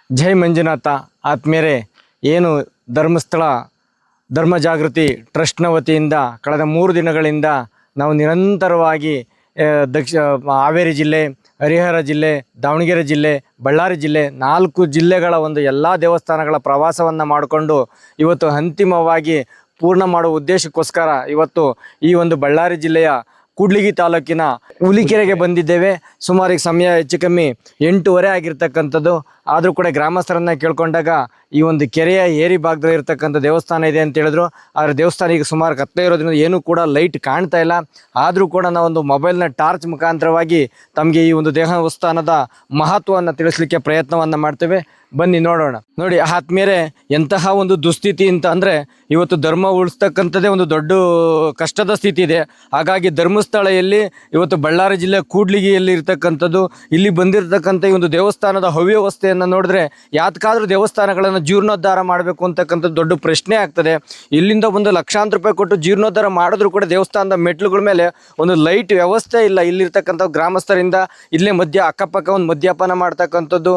ಜೈ ಮಂಜುನಾಥ ಆತ್ಮೀಯರೇ, ಏನು ಧರ್ಮಸ್ಥಳ ಧರ್ಮ ಜಾಗೃತಿ ಟ್ರಸ್ಟ್ನ ವತಿಯಿಂದ ಕಳೆದ 3 ದಿನಗಳಿಂದ ನಾವು ನಿರಂತರವಾಗಿ ಹಾವೇರಿ ಜಿಲ್ಲೆ, ಹರಿಹರ ಜಿಲ್ಲೆ, ದಾವಣಗೆರೆ ಜಿಲ್ಲೆ, ಬಳ್ಳಾರಿ ಜಿಲ್ಲೆ 4 ಜಿಲ್ಲೆಗಳ ಒಂದು ಎಲ್ಲ ದೇವಸ್ಥಾನಗಳ ಪ್ರವಾಸವನ್ನು ಮಾಡಿಕೊಂಡು ಇವತ್ತು ಅಂತಿಮವಾಗಿ ಪೂರ್ಣ ಮಾಡುವ ಉದ್ದೇಶಕ್ಕೋಸ್ಕರ ಇವತ್ತು ಈ ಒಂದು ಬಳ್ಳಾರಿ ಜಿಲ್ಲೆಯ ಕೂಡ್ಲಿಗಿ ತಾಲೂಕಿನ ಹುಲಿಕೆರೆಗೆ ಬಂದಿದ್ದೇವೆ. ಸುಮಾರು ಈಗ ಸಮಯ ಹೆಚ್ಚು ಕಮ್ಮಿ 8:30 ಆಗಿರ್ತಕ್ಕಂಥದ್ದು. ಆದರೂ ಕೂಡ ಗ್ರಾಮಸ್ಥರನ್ನು ಕೇಳ್ಕೊಂಡಾಗ ಈ ಒಂದು ಕೆರೆಯ ಏರಿ ಭಾಗದಲ್ಲಿ ಇರ್ತಕ್ಕಂಥ ದೇವಸ್ಥಾನ ಇದೆ ಅಂತ ಹೇಳಿದ್ರು. ಆದರೆ ದೇವಸ್ಥಾನ ಈಗ ಸುಮಾರು ಕತ್ತಲೆ ಇರೋದ್ರಿಂದ ಏನೂ ಕೂಡ ಲೈಟ್ ಕಾಣ್ತಾ ಇಲ್ಲ. ಆದರೂ ಕೂಡ ನಾವೊಂದು ಮೊಬೈಲ್ನ ಟಾರ್ಚ್ ಮುಖಾಂತರವಾಗಿ ತಮಗೆ ಈ ಒಂದು ದೇವಸ್ಥಾನದ ಮಹತ್ವವನ್ನು ತಿಳಿಸ್ಲಿಕ್ಕೆ ಪ್ರಯತ್ನವನ್ನು ಮಾಡ್ತೇವೆ. ಬನ್ನಿ ನೋಡೋಣ. ನೋಡಿ ಆತ್ಮೀಯರೇ, ಎಂತಹ ಒಂದು ದುಸ್ಥಿತಿ ಅಂತ ಅಂದರೆ ಇವತ್ತು ಧರ್ಮ ಉಳಿಸ್ತಕ್ಕಂಥದ್ದೇ ಒಂದು ದೊಡ್ಡ ಕಷ್ಟದ ಸ್ಥಿತಿ ಇದೆ. ಹಾಗಾಗಿ ಧರ್ಮಸ್ಥಳದಲ್ಲಿ ಇವತ್ತು ಬಳ್ಳಾರಿ ಜಿಲ್ಲೆ ಕೂಡ್ಲಿಗಿಯಲ್ಲಿ ಇರ್ತಕ್ಕಂಥದ್ದು, ಇಲ್ಲಿ ಬಂದಿರತಕ್ಕಂಥ ಈ ಒಂದು ದೇವಸ್ಥಾನದ ಅವ್ಯವಸ್ಥೆಯನ್ನು ನೋಡಿದ್ರೆ ಯಾತಕ್ಕಾದ್ರೂ ದೇವಸ್ಥಾನಗಳನ್ನು ಜೀರ್ಣೋದ್ಧಾರ ಮಾಡಬೇಕು ಅಂತಕ್ಕಂಥದ್ದು ದೊಡ್ಡ ಪ್ರಶ್ನೆ ಆಗ್ತದೆ. ಇಲ್ಲಿಂದ ಒಂದು ಲಕ್ಷಾಂತರ ರೂಪಾಯಿ ಕೊಟ್ಟು ಜೀರ್ಣೋದ್ಧಾರ ಮಾಡಿದ್ರು ಕೂಡ ದೇವಸ್ಥಾನದ ಮೆಟ್ಲುಗಳ ಮೇಲೆ ಒಂದು ಲೈಟ್ ವ್ಯವಸ್ಥೆ ಇಲ್ಲ. ಇಲ್ಲಿರ್ತಕ್ಕಂಥ ಗ್ರಾಮಸ್ಥರಿಂದ ಇಲ್ಲೇ ಅಕ್ಕಪಕ್ಕ ಒಂದು ಮದ್ಯಪಾನ ಮಾಡ್ತಕ್ಕಂಥದ್ದು,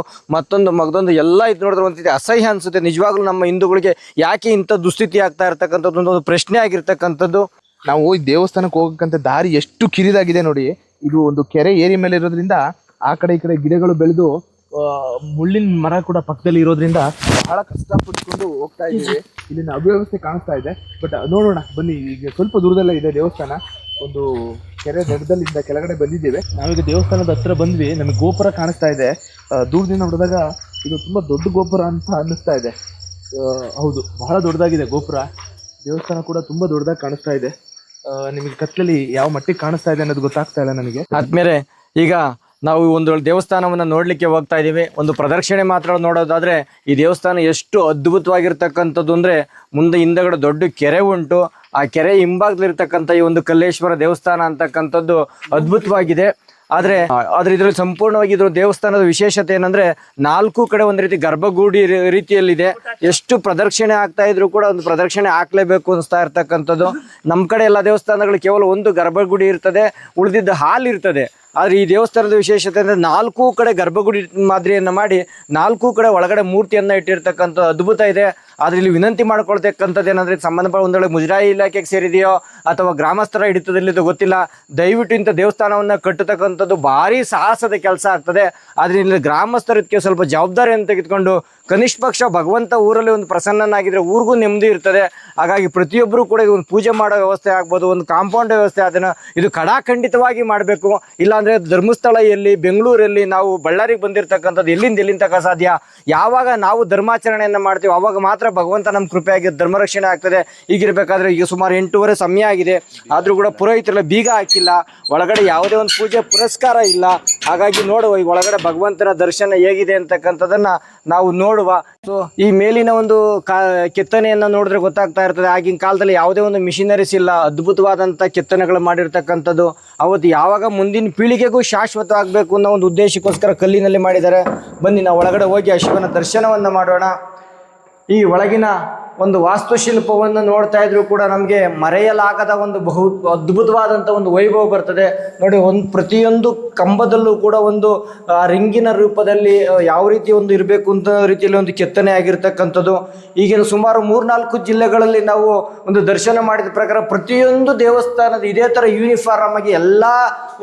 ಮಗದೊಂದು ಎಲ್ಲ ಇದು ನೋಡಿದ್ರೆ ಒಂದು ಅಸಹ್ಯ ಅನಿಸುತ್ತೆ. ನಿಜವಾಗ್ಲೂ ನಮ್ಮ ಹಿಂದೂಗಳಿಗೆ ಯಾಕೆ ಇಂಥ ದುಸ್ಥಿತಿ ಆಗ್ತಾ ಇರ್ತಕ್ಕಂಥದ್ದು ಒಂದು ಪ್ರಶ್ನೆ ಆಗಿರ್ತಕ್ಕಂಥದ್ದು. ನಾವು ಈ ದೇವಸ್ಥಾನಕ್ಕೆ ಹೋಗಕ್ಕಂತ ದಾರಿ ಎಷ್ಟು ಕಿರಿದಾಗಿದೆ ನೋಡಿ. ಇದು ಒಂದು ಕೆರೆ ಏರಿ ಮೇಲೆ ಇರೋದ್ರಿಂದ ಆ ಕಡೆ ಈ ಕಡೆ ಗಿಡಗಳು ಬೆಳೆದು ಮುಳ್ಳಿನ ಮರ ಕೂಡ ಪಕ್ಕದಲ್ಲಿ ಇರೋದ್ರಿಂದ ಬಹಳ ಕಷ್ಟಪಟ್ಕೊಂಡು ಹೋಗ್ತಾ ಇದ್ದೀವಿ. ಇಲ್ಲಿನ ಅವ್ಯವಸ್ಥೆ ಕಾಣಿಸ್ತಾ ಇದೆ. ಬಟ್ ನೋಡೋಣ ಬನ್ನಿ. ಈಗ ಸ್ವಲ್ಪ ದೂರದಲ್ಲೇ ಇದೆ ದೇವಸ್ಥಾನ. ಒಂದು ಕೆರೆ ದಡದಲ್ಲಿಂದ ಕೆಳಗಡೆ ಬಂದಿದ್ದೇವೆ. ನಾವೀಗ ದೇವಸ್ಥಾನದ ಹತ್ರ ಬಂದ್ವಿ. ನಮಗೆ ಗೋಪುರ ಕಾಣಿಸ್ತಾ ಇದೆ. ದೂರದಿಂದ ನೋಡಿದಾಗ ಇದು ತುಂಬಾ ದೊಡ್ಡ ಗೋಪುರ ಅಂತ ಅನ್ನಿಸ್ತಾ ಇದೆ. ಹೌದು, ಬಹಳ ದೊಡ್ಡದಾಗಿದೆ ಗೋಪುರ. ದೇವಸ್ಥಾನ ಕೂಡ ತುಂಬಾ ದೊಡ್ಡದಾಗಿ ಕಾಣಿಸ್ತಾ ಇದೆ. ನಿಮಗೆ ಕತ್ತಲಲ್ಲಿ ಯಾವ ಮಟ್ಟಿಗೆ ಕಾಣಿಸ್ತಾ ಇದೆ ಅನ್ನೋದು ಗೊತ್ತಾಗ್ತಾ ಇಲ್ಲ ನನಗೆ. ಆದ್ಮೇಲೆ ಈಗ ನಾವು ಒಂದು ದೇವಸ್ಥಾನವನ್ನು ನೋಡಲಿಕ್ಕೆ ಹೋಗ್ತಾ ಇದ್ದೀವಿ. ಒಂದು ಪ್ರದಕ್ಷಿಣೆ ಮಾತ್ರ ನೋಡೋದಾದರೆ ಈ ದೇವಸ್ಥಾನ ಎಷ್ಟು ಅದ್ಭುತವಾಗಿರ್ತಕ್ಕಂಥದ್ದು ಅಂದರೆ, ಮುಂದೆ ಹಿಂದಗಡೆ ದೊಡ್ಡ ಕೆರೆ ಉಂಟು. ಆ ಕೆರೆ ಹಿಂಭಾಗದಲ್ಲಿರ್ತಕ್ಕಂಥ ಈ ಒಂದು ಕಲ್ಲೇಶ್ವರ ದೇವಸ್ಥಾನ ಅಂತಕ್ಕಂಥದ್ದು ಅದ್ಭುತವಾಗಿದೆ. ಆದರೆ ಇದರಲ್ಲಿ ಸಂಪೂರ್ಣವಾಗಿ ಇದ್ರ ದೇವಸ್ಥಾನದ ವಿಶೇಷತೆ ಏನಂದರೆ 4 ಕಡೆ ಒಂದು ರೀತಿ ಗರ್ಭಗುಡಿ ರೀತಿಯಲ್ಲಿದೆ. ಎಷ್ಟು ಪ್ರದಕ್ಷಿಣೆ ಆಗ್ತಾ ಇದ್ರು ಕೂಡ ಒಂದು ಪ್ರದಕ್ಷಿಣೆ ಹಾಕ್ಲೇಬೇಕು ಅನಿಸ್ತಾ ಇರ್ತಕ್ಕಂಥದ್ದು. ನಮ್ಮ ಕಡೆ ಎಲ್ಲ ದೇವಸ್ಥಾನಗಳು ಕೇವಲ ಒಂದು ಗರ್ಭಗುಡಿ ಇರ್ತದೆ, ಉಳಿದಿದ್ದ ಹಾಲ್ ಇರ್ತದೆ. ಆದರೆ ಈ ದೇವಸ್ಥಾನದ ವಿಶೇಷತೆ ಅಂದರೆ 4 ಕಡೆ ಗರ್ಭಗುಡಿ ಮಾದರಿಯನ್ನು ಮಾಡಿ 4 ಕಡೆ ಒಳಗಡೆ ಮೂರ್ತಿಯನ್ನು ಇಟ್ಟಿರ್ತಕ್ಕಂಥ ಅದ್ಭುತ ಇದೆ. ಆದರೆ ಇಲ್ಲಿ ವಿನಂತಿ ಮಾಡ್ಕೊಳ್ತಕ್ಕಂಥದ್ದು ಏನಂದರೆ, ಸಂಬಂಧಪಟ್ಟ ಒಂದೊಳ್ಳೆ ಮುಜರಾಯಿ ಇಲಾಖೆಗೆ ಸೇರಿದೆಯೋ ಅಥವಾ ಗ್ರಾಮಸ್ಥರ ಹಿಡಿತದಲ್ಲಿದ್ದು ಗೊತ್ತಿಲ್ಲ, ದಯವಿಟ್ಟು ಇಂಥ ದೇವಸ್ಥಾನವನ್ನು ಕಟ್ಟತಕ್ಕಂಥದ್ದು ಭಾರಿ ಸಾಹಸದ ಕೆಲಸ ಆಗ್ತದೆ. ಆದರೆ ಇಲ್ಲಿ ಗ್ರಾಮಸ್ಥರು ಇದಕ್ಕೆ ಸ್ವಲ್ಪ ಜವಾಬ್ದಾರಿಯನ್ನು ತೆಗೆದುಕೊಂಡು ಕನಿಷ್ಠ ಪಕ್ಷ ಭಗವಂತ ಊರಲ್ಲಿ ಒಂದು ಪ್ರಸನ್ನನಾಗಿದ್ದರೆ ಊರಿಗೂ ನೆಮ್ಮದಿ ಇರ್ತದೆ. ಹಾಗಾಗಿ ಪ್ರತಿಯೊಬ್ಬರು ಕೂಡ ಒಂದು ಪೂಜೆ ಮಾಡೋ ವ್ಯವಸ್ಥೆ ಆಗ್ಬೋದು, ಒಂದು ಕಾಂಪೌಂಡ್ ವ್ಯವಸ್ಥೆ ಅದನ್ನು ಇದು ಕಡಾಖಂಡಿತವಾಗಿ ಮಾಡಬೇಕು. ಇಲ್ಲಾಂದರೆ ಧರ್ಮಸ್ಥಳ ಎಲ್ಲಿ, ಬೆಂಗಳೂರಲ್ಲಿ, ನಾವು ಬಳ್ಳಾರಿಗೆ ಬಂದಿರತಕ್ಕಂಥದ್ದು ಎಲ್ಲಿಂದ ತಕ್ಕ ಸಾಧ್ಯ? ಯಾವಾಗ ನಾವು ಧರ್ಮಾಚರಣೆಯನ್ನು ಮಾಡ್ತೀವಿ ಆವಾಗ ಮಾತ್ರ ಭಗವಂತ ನಮ್ಮ ಕೃಪೆಯಾಗಿ ಧರ್ಮರಕ್ಷಣೆ ಆಗ್ತದೆ. ಈಗಿರಬೇಕಾದ್ರೆ ಈಗ ಸುಮಾರು 8:30 ಸಮಯ ಆಗಿದೆ. ಆದರೂ ಕೂಡ ಪುರೋಹಿತರೆಲ್ಲ ಬೀಗ ಹಾಕಿಲ್ಲ, ಒಳಗಡೆ ಯಾವುದೇ ಒಂದು ಪೂಜೆ ಪುರಸ್ಕಾರ ಇಲ್ಲ. ಹಾಗಾಗಿ ನೋಡುವ ಈ ಒಳಗಡೆ ಭಗವಂತನ ದರ್ಶನ ಹೇಗಿದೆ ಅಂತಕ್ಕಂಥದ್ದನ್ನು ನಾವು ನೋಡುವ. ಸೊ ಈ ಮೇಲಿನ ಒಂದು ಕೆತ್ತನೆಯನ್ನು ನೋಡಿದ್ರೆ ಗೊತ್ತಾಗ್ತಾ ಇರ್ತದೆ, ಆಗಿನ ಕಾಲದಲ್ಲಿ ಯಾವುದೇ ಒಂದು ಮಿಷಿನರೀಸ್ ಇಲ್ಲ, ಅದ್ಭುತವಾದಂಥ ಕೆತ್ತನೆಗಳು ಮಾಡಿರ್ತಕ್ಕಂಥದ್ದು. ಅವತ್ತು ಯಾವಾಗ ಮುಂದಿನ ಪೀಳಿಗೆಗೂ ಶಾಶ್ವತವಾಗಬೇಕು ಅನ್ನೋ ಒಂದು ಉದ್ದೇಶಕ್ಕೋಸ್ಕರ ಕಲ್ಲಿನಲ್ಲಿ ಮಾಡಿದ್ದಾರೆ. ಬನ್ನಿ ನಾವು ಒಳಗಡೆ ಹೋಗಿ ಆ ಶಿವನ ದರ್ಶನವನ್ನು ಮಾಡೋಣ. ಈ ಒಳಗಿನ ಒಂದು ವಾಸ್ತುಶಿಲ್ಪವನ್ನು ನೋಡ್ತಾ ಇದ್ರು ಕೂಡ ನಮಗೆ ಮರೆಯಲಾಗದ ಒಂದು ಅದ್ಭುತವಾದಂಥ ಒಂದು ವೈಭವ ಬರ್ತದೆ ನೋಡಿ. ಪ್ರತಿಯೊಂದು ಕಂಬದಲ್ಲೂ ಕೂಡ ಒಂದು ರಿಂಗಿನ ರೂಪದಲ್ಲಿ ಯಾವ ರೀತಿ ಒಂದು ಇರಬೇಕು ಅಂತ ರೀತಿಯಲ್ಲಿ ಒಂದು ಕೆತ್ತನೆ ಆಗಿರ್ತಕ್ಕಂಥದ್ದು. ಈಗಿನ ಸುಮಾರು 3-4 ಜಿಲ್ಲೆಗಳಲ್ಲಿ ನಾವು ಒಂದು ದರ್ಶನ ಮಾಡಿದ ಪ್ರಕಾರ ಪ್ರತಿಯೊಂದು ದೇವಸ್ಥಾನದ ಇದೇ ಥರ ಯೂನಿಫಾರ್ಮ್ ಆಗಿ ಎಲ್ಲ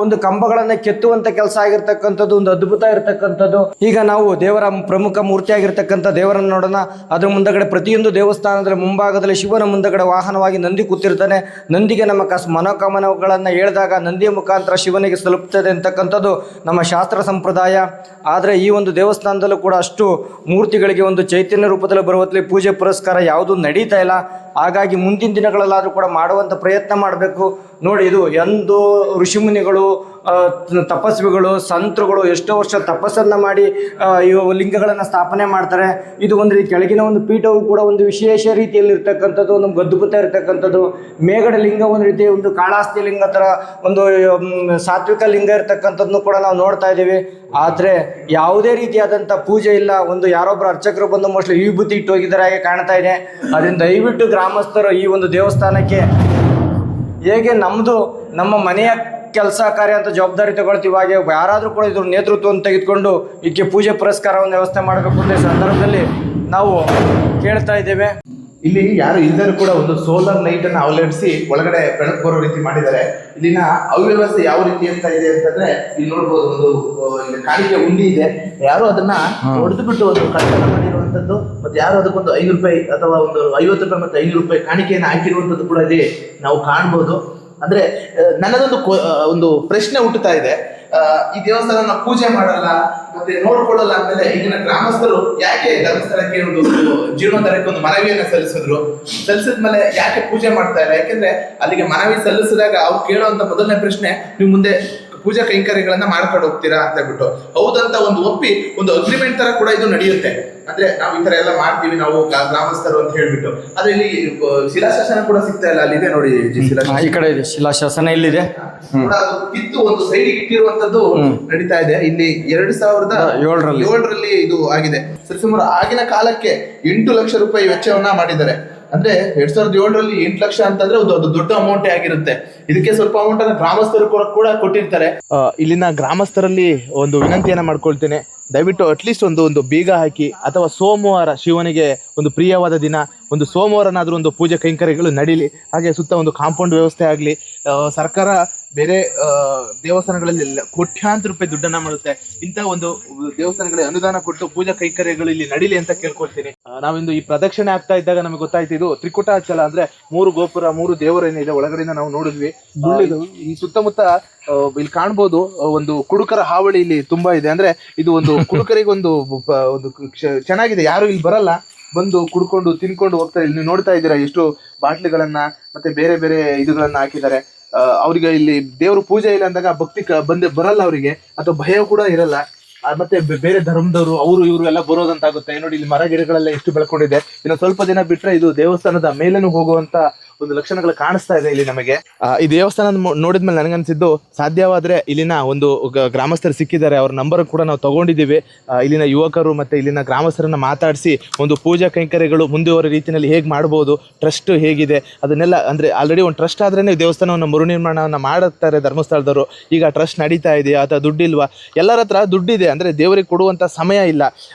ಒಂದು ಕಂಬಗಳನ್ನು ಕೆತ್ತುವಂಥ ಕೆಲಸ ಆಗಿರ್ತಕ್ಕಂಥದ್ದು, ಒಂದು ಅದ್ಭುತ ಇರತಕ್ಕಂಥದ್ದು. ಈಗ ನಾವು ದೇವರ ಪ್ರಮುಖ ಮೂರ್ತಿ ಆಗಿರ್ತಕ್ಕಂಥ ದೇವರನ್ನು ನೋಡೋಣ. ಅದ್ರ ಮುಂದಗಡೆ ಪ್ರತಿಯೊಂದು ದೇವಸ್ಥಾನದ ಮುಂಭಾಗದಲ್ಲಿ ಶಿವನ ಮುಂದಗಡೆ ವಾಹನವಾಗಿ ನಂದಿ ಕೂತಿರ್ತಾನೆ. ನಂದಿಗೆ ನಮ್ಮ ಮನೋಕಾಮನೆಗಳನ್ನು ಹೇಳಿದಾಗ ನಂದಿಯ ಮುಖಾಂತರ ಶಿವನಿಗೆ ತಲುಪ್ತದೆ ಅಂತಕ್ಕಂಥದ್ದು ನಮ್ಮ ಶಾಸ್ತ್ರ ಸಂಪ್ರದಾಯ. ಆದರೆ ಈ ಒಂದು ದೇವಸ್ಥಾನದಲ್ಲೂ ಕೂಡ ಅಷ್ಟು ಮೂರ್ತಿಗಳಿಗೆ ಒಂದು ಚೈತನ್ಯ ರೂಪದಲ್ಲಿ ಬರುವಲ್ಲಿ ಪೂಜೆ ಪುರಸ್ಕಾರ ಯಾವುದೂ ನಡೀತಾ ಇಲ್ಲ. ಹಾಗಾಗಿ ಮುಂದಿನ ದಿನಗಳಲ್ಲಾದರೂ ಕೂಡ ಮಾಡುವಂಥ ಪ್ರಯತ್ನ ಮಾಡಬೇಕು. ನೋಡಿ, ಇದು ಎಂದು ಋಷಿಮುನಿಗಳು, ತಪಸ್ವಿಗಳು, ಸಂತರುಗಳು ಎಷ್ಟೋ ವರ್ಷ ತಪಸ್ಸನ್ನು ಮಾಡಿ ಲಿಂಗಗಳನ್ನು ಸ್ಥಾಪನೆ ಮಾಡ್ತಾರೆ. ಇದು ಒಂದು ರೀತಿ ಕೆಳಗಿನ ಒಂದು ಪೀಠವು ಕೂಡ ಒಂದು ವಿಶೇಷ ರೀತಿಯಲ್ಲಿ ಇರ್ತಕ್ಕಂಥದ್ದು, ಒಂದು ಅದ್ಭುತ ಇರ್ತಕ್ಕಂಥದ್ದು. ಮೇಗಡೆ ಲಿಂಗ ಒಂದು ರೀತಿ ಒಂದು ಕಾಳಾಸ್ತಿ ಲಿಂಗ ಥರ ಒಂದು ಸಾತ್ವಿಕ ಲಿಂಗ ಇರ್ತಕ್ಕಂಥದ್ದನ್ನು ಕೂಡ ನಾವು ನೋಡ್ತಾ ಇದ್ದೀವಿ. ಆದರೆ ಯಾವುದೇ ರೀತಿಯಾದಂಥ ಪೂಜೆ ಇಲ್ಲ. ಒಂದು ಯಾರೊಬ್ಬರು ಅರ್ಚಕರು ಬಂದು ಮೋಸ್ಟ್ಲಿ ವಿಭೂತಿ ಇಟ್ಟು ಹೋಗಿದ್ದಾರೆ ಹಾಗೆ ಕಾಣ್ತಾ ಇದೆ. ಅದರಿಂದ ದಯವಿಟ್ಟು ಗ್ರಾಮಸ್ಥರು ಈ ಒಂದು ದೇವಸ್ಥಾನಕ್ಕೆ ಹೇಗೆ ನಮ್ಮ ಮನೆಯ ಕೆಲಸ ಕಾರ್ಯ ಅಂತ ಜವಾಬ್ದಾರಿ ತಗೊಳ್ತೀವಿ. ಹಾಗೆ ಯಾರಾದರೂ ಕೂಡ ಇದ್ರ ನೇತೃತ್ವವನ್ನು ತೆಗೆದುಕೊಂಡು ಇದಕ್ಕೆ ಪೂಜೆ ಪುರಸ್ಕಾರವನ್ನು ವ್ಯವಸ್ಥೆ ಮಾಡಬೇಕು ಅಂತ ಈ ಸಂದರ್ಭದಲ್ಲಿ ನಾವು ಕೇಳ್ತಾ ಇದ್ದೇವೆ. ಇಲ್ಲಿ ಯಾರು ಇಲ್ಲರೂ ಕೂಡ ಒಂದು ಸೋಲಾರ್ ಲೈಟ್ ಅನ್ನು ಅಳವಡಿಸಿ ಒಳಗಡೆ ಬೆಳಕು ಬರೋ ರೀತಿ ಮಾಡಿದ್ದಾರೆ. ಇಲ್ಲಿನ ಅವ್ಯವಸ್ಥೆ ಯಾವ ರೀತಿ ಅಂತ ಇದೆ ಅಂತಂದ್ರೆ ಇಲ್ಲಿ ನೋಡ್ಬೋದು, ಒಂದು ಇಲ್ಲಿ ಕಾಣಿಕೆ ಉಂಡಿ ಇದೆ, ಯಾರು ಅದನ್ನ ಹೊಡೆದು ಬಿಟ್ಟು ಒಂದು ಕಟ್ಟಡ ಮಾಡಿರುವಂತದ್ದು, ಮತ್ತೆ ಯಾರು ಅದಕ್ಕೊಂದು 5 ರೂಪಾಯಿ ಅಥವಾ ಒಂದು 50 ರೂಪಾಯಿ ಮತ್ತೆ 500 ರೂಪಾಯಿ ಕಾಣಿಕೆಯನ್ನು ಹಾಕಿರುವಂತದ್ದು ಕೂಡ ಇಲ್ಲಿ ನಾವು ಕಾಣ್ಬೋದು. ಅಂದ್ರೆ ನನ್ನದೊಂದು ಒಂದು ಪ್ರಶ್ನೆ ಹುಟ್ಟುತ್ತಾ ಇದೆ, ಈ ದೇವಸ್ಥಾನ ಪೂಜೆ ಮಾಡಲ್ಲ ಮತ್ತೆ ನೋಡ್ಕೊಳ್ಳಲ್ಲ ಅಂದ್ಮೇಲೆ ಇಲ್ಲಿನ ಗ್ರಾಮಸ್ಥರು ಯಾಕೆ ಧರ್ಮಸ್ಥಳಕ್ಕೆ ಒಂದು ಜೀರ್ಣೋದ್ಧಾರಕ್ಕೆ ಒಂದು ಮನವಿಯನ್ನ ಸಲ್ಲಿಸಿದ್ಮೇಲೆ ಯಾಕೆ ಪೂಜೆ ಮಾಡ್ತಾ ಇಲ್ಲ? ಯಾಕೆಂದ್ರೆ ಅಲ್ಲಿಗೆ ಮನವಿ ಸಲ್ಲಿಸಿದಾಗ ಅವ್ರು ಕೇಳುವಂತ ಮೊದಲನೇ ಪ್ರಶ್ನೆ, ನೀವು ಮುಂದೆ ಪೂಜಾ ಕೈಂಕರ್ಯಗಳನ್ನ ಮಾಡ್ಕೊಂಡು ಹೋಗ್ತೀರಾ ಅಂತ ಹೇಳ್ಬಿಟ್ಟು. ಹೌದಂತ ಒಂದು ಒಪ್ಪಿ ಒಂದು ಅಗ್ರಿಮೆಂಟ್ ತರ ಕೂಡ ಇದು ನಡೆಯುತ್ತೆ. ಅಂದ್ರೆ ನಾವು ಈ ತರ ಎಲ್ಲ ಮಾಡ್ತೀವಿ ನಾವು ಗ್ರಾಮಸ್ಥರು ಅಂತ ಹೇಳ್ಬಿಟ್ಟು. ಆದ್ರೆ ಇಲ್ಲಿ ಶಿಲಾಶಾಸನ ಕೂಡ ಸಿಗ್ತಾ ಇಲ್ಲ. ಅಲ್ಲಿದೆ ನೋಡಿ ಈ ಕಡೆ ಇದೆ ಶಿಲಾಶಾಸನ, ಇಲ್ಲಿದೆ ಕಿತ್ತು ಒಂದು ಸೈಡ್ ಇಟ್ಟಿರುವಂತದ್ದು ನಡೀತಾ ಇದೆ. ಇಲ್ಲಿ 2007ರಲ್ಲಿ ಇದು ಆಗಿದೆ. ಸರಿಸುಮಾರು ಆಗಿನ ಕಾಲಕ್ಕೆ 8 ಲಕ್ಷ ರೂಪಾಯಿ ವೆಚ್ಚವನ್ನ ಮಾಡಿದ್ದಾರೆ. ಅಂದ್ರೆ 2007ರಲ್ಲಿ 8 ಲಕ್ಷ ಅಂತಂದ್ರೆ ಅದು ದೊಡ್ಡ ಅಮೌಂಟೇ ಆಗಿರುತ್ತೆ. ಇದಕ್ಕೆ ಸ್ವಲ್ಪ ಅಮೌಂಟ್ ಅನ್ನ ಗ್ರಾಮಸ್ಥರು ಕೂಡ ಕೊಟ್ಟಿರ್ತಾರೆ. ಇಲ್ಲಿನ ಗ್ರಾಮಸ್ಥರಲ್ಲಿ ಒಂದು ವಿನಂತಿಯನ್ನ ಮಾಡ್ಕೊಳ್ತೇನೆ, ದಯವಿಟ್ಟು ಅಟ್ಲೀಸ್ಟ್ ಒಂದು ಬೀಗ ಹಾಕಿ ಅಥವಾ ಸೋಮವಾರ ಶಿವನಿಗೆ ಒಂದು ಪ್ರಿಯವಾದ ದಿನ ಒಂದು ಸೋಮವಾರನಾದ್ರೂ ಒಂದು ಪೂಜೆ ಕೈಂಕರ್ಯಗಳು ನಡೀಲಿ. ಹಾಗೆ ಸುತ್ತ ಒಂದು ಕಾಂಪೌಂಡ್ ವ್ಯವಸ್ಥೆ ಆಗಲಿ. ಸರ್ಕಾರ ಬೇರೆ ದೇವಸ್ಥಾನಗಳಲ್ಲಿ ಕೋಟ್ಯಾಂತರ ರೂಪಾಯಿ ದುಡ್ಡನ್ನ ಮಾಡುತ್ತೆ. ಇಂತಹ ಒಂದು ದೇವಸ್ಥಾನಗಳಿಗೆ ಅನುದಾನ ಕೊಟ್ಟು ಪೂಜಾ ಕೈಂಕರ್ಯಗಳು ಇಲ್ಲಿ ನಡೀಲಿ ಅಂತ ಕೇಳ್ಕೊಳ್ತೀನಿ. ನಾವಿಂದು ಈ ಪ್ರದಕ್ಷಿಣೆ ಆಗ್ತಾ ಇದ್ದಾಗ ನಮಗೆ ಗೊತ್ತಾಯ್ತು ಇದು ತ್ರಿಕುಟಾಚಲ, ಅಂದ್ರೆ 3 ಗೋಪುರ 3 ದೇವರೇನಿದೆ ಒಳಗಡೆಯಿಂದ ನಾವು ನೋಡಿದ್ವಿ. ಈ ಸುತ್ತಮುತ್ತ ಇಲ್ಲಿ ಕಾಣ್ಬೋದು ಒಂದು ಕುಡುಕರ ಹಾವಳಿ ಇಲ್ಲಿ ತುಂಬಾ ಇದೆ. ಅಂದ್ರೆ ಇದು ಒಂದು ಕುಡುಕರಿಗೆ ಒಂದು ಚೆನ್ನಾಗಿದೆ, ಯಾರು ಇಲ್ಲಿ ಬರಲ್ಲ, ಬಂದು ಕುಡ್ಕೊಂಡು ತಿನ್ಕೊಂಡು ಹೋಗ್ತಾರೆ. ಇಲ್ಲಿ ನೀವು ನೋಡ್ತಾ ಇದ್ದೀರಾ ಎಷ್ಟು ಬಾಟ್ಲಿಗಳನ್ನ ಮತ್ತೆ ಬೇರೆ ಬೇರೆ ಇದುಗಳನ್ನ ಹಾಕಿದ್ದಾರೆ. ಅವ್ರಿಗೆ ಇಲ್ಲಿ ದೇವ್ರ ಪೂಜೆ ಇಲ್ಲ ಅಂದಾಗ ಭಕ್ತಿ ಬರಲ್ಲ ಅವರಿಗೆ, ಅಥವಾ ಭಯ ಕೂಡ ಇರಲ್ಲ. ಮತ್ತೆ ಬೇರೆ ಧರ್ಮದವರು ಅವರು ಇವರು ಎಲ್ಲ ಬರೋದಂತಾಗುತ್ತೆ. ನೋಡಿ ಇಲ್ಲಿ ಮರ ಗಿಡಗಳೆಲ್ಲ ಎಷ್ಟು ಬೆಳ್ಕೊಂಡಿದೆ. ಇನ್ನು ಸ್ವಲ್ಪ ದಿನ ಬಿಟ್ರೆ ಇದು ದೇವಸ್ಥಾನದ ಮೇಲೇನು ಹೋಗುವಂತ ಒಂದು ಲಕ್ಷಣಗಳು ಕಾಣಿಸ್ತಾ ಇದೆ ಇಲ್ಲಿ ನಮಗೆ. ಈ ದೇವಸ್ಥಾನ ನೋಡಿದ್ಮೇಲೆ ನನಗನ್ಸಿದ್ದು, ಸಾಧ್ಯವಾದ್ರೆ ಇಲ್ಲಿನ ಒಂದು ಗ್ರಾಮಸ್ಥರು ಸಿಕ್ಕಿದ್ದಾರೆ, ಅವ್ರ ನಂಬರ್ ಕೂಡ ನಾವು ತಗೊಂಡಿದ್ದೀವಿ. ಇಲ್ಲಿನ ಯುವಕರು ಮತ್ತೆ ಇಲ್ಲಿನ ಗ್ರಾಮಸ್ಥರನ್ನ ಮಾತಾಡಿಸಿ ಒಂದು ಪೂಜಾ ಕೈಂಕರ್ಯಗಳು ಮುಂದುವರೆ ರೀತಿಯಲ್ಲಿ ಹೇಗೆ ಮಾಡ್ಬೋದು, ಟ್ರಸ್ಟ್ ಹೇಗಿದೆ ಅದನ್ನೆಲ್ಲ, ಅಂದ್ರೆ ಆಲ್ರೆಡಿ ಒಂದು ಟ್ರಸ್ಟ್ ಆದ್ರೇನೆ ದೇವಸ್ಥಾನವನ್ನು ಮರುನಿರ್ಮಾಣವನ್ನ ಮಾಡುತ್ತಾರೆ ಧರ್ಮಸ್ಥಳದವರು. ಈಗ ಟ್ರಸ್ಟ್ ನಡೀತಾ ಇದೆಯಾ ಅಥವಾ ದುಡ್ಡಿಲ್ವಾ? ಎಲ್ಲರ ಹತ್ರ ದುಡ್ಡಿದೆ, ಅಂದ್ರೆ ದೇವರಿಗೆ ಕೊಡುವಂತ ಸಮಯ ಇಲ್ಲ.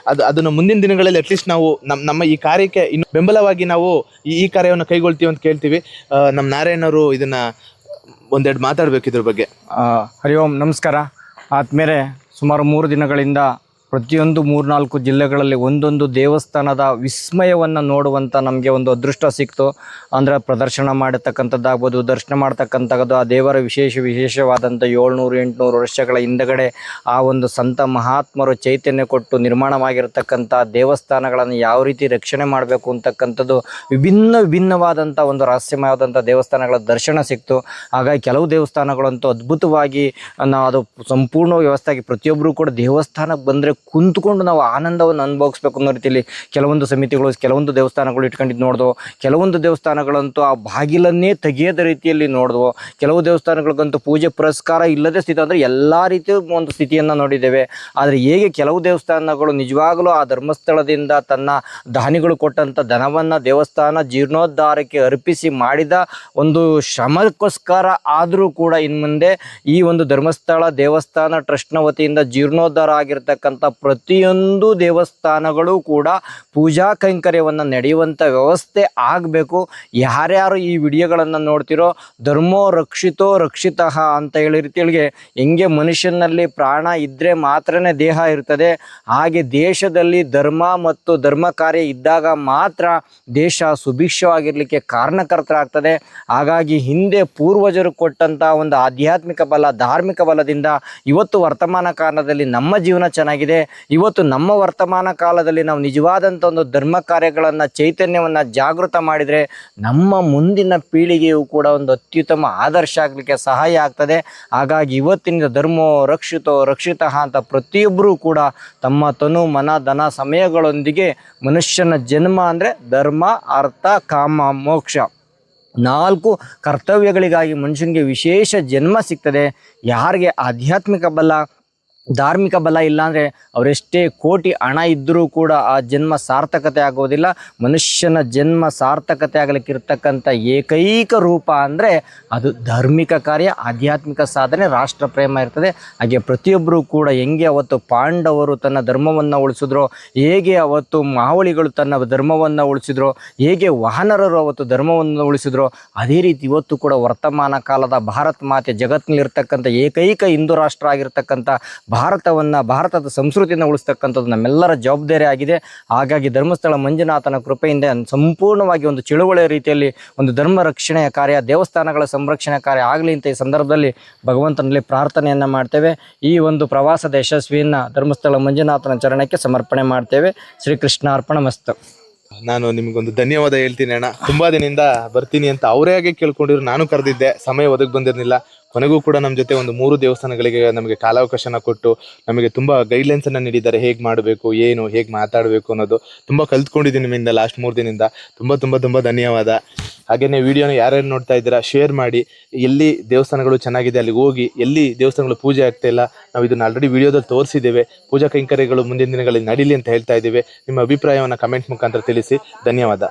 ಅದನ್ನು ಮುಂದಿನ ದಿನಗಳಲ್ಲಿ ಅಟ್ಲೀಸ್ಟ್ ನಾವು ನಮ್ಮ ಈ ಕಾರ್ಯಕ್ಕೆ ಇನ್ನು ಬೆಂಬಲವಾಗಿ ನಾವು ಈ ಕಾರ್ಯವನ್ನು ಕೈಗೊಳ್ತೀವಿ ಅಂತ ಕೇಳ್ತೀವಿ. ನಮ್ಮ ನಾರಾಯಣವರು ಇದನ್ನ ಒಂದೆರಡು ಮಾತಾಡ್ಬೇಕು ಇದ್ರ ಬಗ್ಗೆ. ಹರಿ ಓಂ, ನಮಸ್ಕಾರ ಆದ್ಮೇಲೆ ಸುಮಾರು 3 ದಿನಗಳಿಂದ ಪ್ರತಿಯೊಂದು 3-4 ಜಿಲ್ಲೆಗಳಲ್ಲಿ ಒಂದೊಂದು ದೇವಸ್ಥಾನದ ವಿಸ್ಮಯವನ್ನು ನೋಡುವಂಥ ನಮಗೆ ಒಂದು ಅದೃಷ್ಟ ಸಿಕ್ತು. ಅಂದರೆ ಪ್ರದರ್ಶನ ಮಾಡತಕ್ಕಂಥದ್ದಾಗ್ಬೋದು, ದರ್ಶನ ಮಾಡ್ತಕ್ಕಂಥದ್ದು, ಆ ದೇವರ ವಿಶೇಷವಾದಂಥ 700-800 ವರ್ಷಗಳ ಹಿಂದಗಡೆ ಆ ಒಂದು ಸಂತ ಮಹಾತ್ಮರು ಚೈತನ್ಯ ಕೊಟ್ಟು ನಿರ್ಮಾಣವಾಗಿರ್ತಕ್ಕಂಥ ದೇವಸ್ಥಾನಗಳನ್ನು ಯಾವ ರೀತಿ ರಕ್ಷಣೆ ಮಾಡಬೇಕು ಅಂತಕ್ಕಂಥದ್ದು ವಿಭಿನ್ನವಾದಂಥ ಒಂದು ರಹಸ್ಯಮಯವಾದಂಥ ದೇವಸ್ಥಾನಗಳ ದರ್ಶನ ಸಿಕ್ತು. ಹಾಗಾಗಿ ಕೆಲವು ದೇವಸ್ಥಾನಗಳಂತೂ ಅದ್ಭುತವಾಗಿ ನಾವು ಅದು ಸಂಪೂರ್ಣ ವ್ಯವಸ್ಥೆಯಾಗಿ ಪ್ರತಿಯೊಬ್ಬರು ಕೂಡ ದೇವಸ್ಥಾನಕ್ಕೆ ಬಂದರೆ ಕುಂತ್ಕೊಂಡು ನಾವು ಆನಂದವನ್ನು ಅನುಭವಿಸ್ಬೇಕು ಅನ್ನೋ ರೀತಿಯಲ್ಲಿ ಕೆಲವೊಂದು ಸಮಿತಿಗಳು ಕೆಲವೊಂದು ದೇವಸ್ಥಾನಗಳು ಇಟ್ಕೊಂಡಿದ್ದು ನೋಡಿದ್ವು. ಕೆಲವೊಂದು ದೇವಸ್ಥಾನಗಳಂತೂ ಆ ಬಾಗಿಲನ್ನೇ ತೆಗೆಯದ ರೀತಿಯಲ್ಲಿ ನೋಡಿದ್ವು. ಕೆಲವು ದೇವಸ್ಥಾನಗಳಿಗಂತೂ ಪೂಜೆ ಪುರಸ್ಕಾರ ಇಲ್ಲದೆ ಸ್ಥಿತಿ, ಅಂದರೆ ಎಲ್ಲ ರೀತಿಯ ಒಂದು ಸ್ಥಿತಿಯನ್ನು ನೋಡಿದ್ದೇವೆ. ಆದರೆ ಹೇಗೆ ಕೆಲವು ದೇವಸ್ಥಾನಗಳು ನಿಜವಾಗಲೂ ಆ ಧರ್ಮಸ್ಥಳದಿಂದ ತನ್ನ ದಾನಿಗಳು ಕೊಟ್ಟಂಥ ಧನವನ್ನು ದೇವಸ್ಥಾನ ಜೀರ್ಣೋದ್ಧಾರಕ್ಕೆ ಅರ್ಪಿಸಿ ಮಾಡಿದ ಒಂದು ಶ್ರಮಕ್ಕೋಸ್ಕರ ಆದರೂ ಕೂಡ ಇನ್ನು ಮುಂದೆ ಈ ಒಂದು ಧರ್ಮಸ್ಥಳ ದೇವಸ್ಥಾನ ಟ್ರಸ್ಟ್ನ ವತಿಯಿಂದ ಜೀರ್ಣೋದ್ಧಾರ ಆಗಿರ್ತಕ್ಕಂಥ ಪ್ರತಿಯೊಂದು ದೇವಸ್ಥಾನಗಳು ಕೂಡ ಪೂಜಾ ಕೈಂಕರ್ಯವನ್ನು ನಡೆಯುವಂಥ ವ್ಯವಸ್ಥೆ ಆಗಬೇಕು. ಯಾರ್ಯಾರು ಈ ವಿಡಿಯೋಗಳನ್ನು ನೋಡ್ತಿರೋ ಧರ್ಮೋ ರಕ್ಷಿತೋ ರಕ್ಷಿತಃ ಅಂತ ಹೇಳಿ ರೀತಿಯೊಳಗೆ ಹೆಂಗೆ ಮನುಷ್ಯನಲ್ಲಿ ಪ್ರಾಣ ಇದ್ದರೆ ಮಾತ್ರನೇ ದೇಹ ಇರ್ತದೆ, ಹಾಗೆ ದೇಶದಲ್ಲಿ ಧರ್ಮ ಮತ್ತು ಧರ್ಮ ಕಾರ್ಯ ಇದ್ದಾಗ ಮಾತ್ರ ದೇಶ ಸುಭಿಕ್ಷವಾಗಿರಲಿಕ್ಕೆ ಕಾರಣಕರ್ತರಾಗ್ತದೆ. ಹಾಗಾಗಿ ಹಿಂದೆ ಪೂರ್ವಜರು ಕೊಟ್ಟಂಥ ಒಂದು ಆಧ್ಯಾತ್ಮಿಕ ಬಲ, ಧಾರ್ಮಿಕ ಬಲದಿಂದ ಇವತ್ತು ವರ್ತಮಾನ ಕಾಲದಲ್ಲಿ ನಮ್ಮ ಜೀವನ ಚೆನ್ನಾಗಿದೆ. ಇವತ್ತು ನಮ್ಮ ವರ್ತಮಾನ ಕಾಲದಲ್ಲಿ ನಾವು ನಿಜವಾದಂಥ ಒಂದು ಧರ್ಮ ಕಾರ್ಯಗಳನ್ನು ಚೈತನ್ಯವನ್ನು ಜಾಗೃತ ಮಾಡಿದರೆ ನಮ್ಮ ಮುಂದಿನ ಪೀಳಿಗೆಯು ಕೂಡ ಒಂದು ಅತ್ಯುತ್ತಮ ಆದರ್ಶ ಆಗಲಿಕ್ಕೆ ಸಹಾಯ ಆಗ್ತದೆ. ಹಾಗಾಗಿ ಇವತ್ತಿನ ಧರ್ಮೋ ರಕ್ಷಿತೋ ರಕ್ಷಿತಃ ಅಂತ ಪ್ರತಿಯೊಬ್ಬರೂ ಕೂಡ ತಮ್ಮ ತನು ಮನ ಧನ ಸಮಯಗಳೊಂದಿಗೆ ಮನುಷ್ಯನ ಜನ್ಮ ಅಂದರೆ ಧರ್ಮ ಅರ್ಥ ಕಾಮ ಮೋಕ್ಷ 4 ಕರ್ತವ್ಯಗಳಿಗಾಗಿ ಮನುಷ್ಯನಿಗೆ ವಿಶೇಷ ಜನ್ಮ ಸಿಗ್ತದೆ. ಯಾರಿಗೆ ಆಧ್ಯಾತ್ಮಿಕ ಬಲ ಧಾರ್ಮಿಕ ಬಲ ಇಲ್ಲಾಂದರೆ ಅವರೆಷ್ಟೇ ಕೋಟಿ ಹಣ ಇದ್ದರೂ ಕೂಡ ಆ ಜನ್ಮ ಸಾರ್ಥಕತೆ ಆಗೋದಿಲ್ಲ. ಮನುಷ್ಯನ ಜನ್ಮ ಸಾರ್ಥಕತೆ ಆಗಲಿಕ್ಕಿರ್ತಕ್ಕಂಥ ಏಕೈಕ ರೂಪ ಅಂದರೆ ಅದು ಧಾರ್ಮಿಕ ಕಾರ್ಯ, ಆಧ್ಯಾತ್ಮಿಕ ಸಾಧನೆ, ರಾಷ್ಟ್ರ ಪ್ರೇಮ ಇರ್ತದೆ. ಹಾಗೆ ಪ್ರತಿಯೊಬ್ಬರೂ ಕೂಡ ಹೆಂಗೆ ಅವತ್ತು ಪಾಂಡವರು ತನ್ನ ಧರ್ಮವನ್ನು ಉಳಿಸಿದ್ರೋ, ಹೇಗೆ ಅವತ್ತು ಮಾವಳಿಗಳು ತನ್ನ ಧರ್ಮವನ್ನು ಉಳಿಸಿದ್ರೋ, ಹೇಗೆ ವಾನರರು ಅವತ್ತು ಧರ್ಮವನ್ನು ಉಳಿಸಿದ್ರೋ, ಅದೇ ರೀತಿ ಇವತ್ತು ಕೂಡ ವರ್ತಮಾನ ಕಾಲದ ಭಾರತ ಮಾತೆ, ಜಗತ್ತಿನಲ್ಲಿರ್ತಕ್ಕಂಥ ಏಕೈಕ ಹಿಂದೂ ರಾಷ್ಟ್ರ ಆಗಿರ್ತಕ್ಕಂಥ ಭಾರತದ ಸಂಸ್ಕೃತಿಯನ್ನು ಉಳಿಸ್ತಕ್ಕಂಥದ್ದು ನಮ್ಮೆಲ್ಲರ ಜವಾಬ್ದಾರಿ ಆಗಿದೆ. ಹಾಗಾಗಿ ಧರ್ಮಸ್ಥಳ ಮಂಜುನಾಥನ ಕೃಪೆಯಿಂದ ಸಂಪೂರ್ಣವಾಗಿ ಒಂದು ಚಳುವಳಿಯ ರೀತಿಯಲ್ಲಿ ಒಂದು ಧರ್ಮ ರಕ್ಷಣೆಯ ಕಾರ್ಯ, ದೇವಸ್ಥಾನಗಳ ಸಂರಕ್ಷಣೆ ಕಾರ್ಯ ಆಗಲಿ ಅಂತ ಈ ಸಂದರ್ಭದಲ್ಲಿ ಭಗವಂತನಲ್ಲಿ ಪ್ರಾರ್ಥನೆಯನ್ನು ಮಾಡ್ತೇವೆ. ಈ ಒಂದು ಪ್ರವಾಸದ ಯಶಸ್ವಿಯನ್ನು ಧರ್ಮಸ್ಥಳ ಮಂಜುನಾಥನ ಚರಣಕ್ಕೆ ಸಮರ್ಪಣೆ ಮಾಡ್ತೇವೆ. ಶ್ರೀಕೃಷ್ಣ ಅರ್ಪಣಮಸ್ತು. ನಾನು ನಿಮಗೊಂದು ಧನ್ಯವಾದ ಹೇಳ್ತೀನಿ ಅಣ್ಣ. ತುಂಬಾ ದಿನದಿಂದ ಬರ್ತೀನಿ ಅಂತ ಅವರೇ ಆಗಿ ಕೇಳ್ಕೊಂಡಿದ್ರು, ನಾನು ಕರೆದಿದ್ದೆ, ಸಮಯ ಒದಗಿ ಬಂದಿರಲಿಲ್ಲ. ಕೊನೆಗೂ ಕೂಡ ನಮ್ಮ ಜೊತೆ ಒಂದು 3 ದೇವಸ್ಥಾನಗಳಿಗೆ ನಮಗೆ ಕಾಲಾವಕಾಶನ ಕೊಟ್ಟು ನಮಗೆ ತುಂಬ ಗೈಡ್ಲೈನ್ಸನ್ನು ನೀಡಿದ್ದಾರೆ. ಹೇಗೆ ಮಾಡಬೇಕು, ಏನು, ಹೇಗೆ ಮಾತಾಡಬೇಕು ಅನ್ನೋದು ತುಂಬ ಕಲ್ತ್ಕೊಂಡಿದ್ದೀನಿ ನಿಮ್ಮಿಂದ ಲಾಸ್ಟ್ 3 ದಿನದಿಂದ. ತುಂಬ ಧನ್ಯವಾದ. ಹಾಗೆಯೇ ವಿಡಿಯೋನ ಯಾರ್ಯಾರು ನೋಡ್ತಾ ಇದ್ದೀರಾ ಶೇರ್ ಮಾಡಿ. ಎಲ್ಲಿ ದೇವಸ್ಥಾನಗಳು ಚೆನ್ನಾಗಿದೆ ಅಲ್ಲಿಗೆ ಹೋಗಿ, ಎಲ್ಲಿ ದೇವಸ್ಥಾನಗಳು ಪೂಜೆ ಆಗ್ತಾ ಇಲ್ಲ ನಾವು ಇದನ್ನು ಆಲ್ರೆಡಿ ವಿಡಿಯೋದಲ್ಲಿ ತೋರಿಸಿದ್ದೇವೆ. ಪೂಜಾ ಕೈಂಕರ್ಯಗಳು ಮುಂದಿನ ದಿನಗಳಲ್ಲಿ ನಡೀಲಿ ಅಂತ ಹೇಳ್ತಾ ಇದ್ದೇವೆ. ನಿಮ್ಮ ಅಭಿಪ್ರಾಯವನ್ನು ಕಮೆಂಟ್ ಮುಖಾಂತರ ತಿಳಿಸಿ. ಧನ್ಯವಾದ.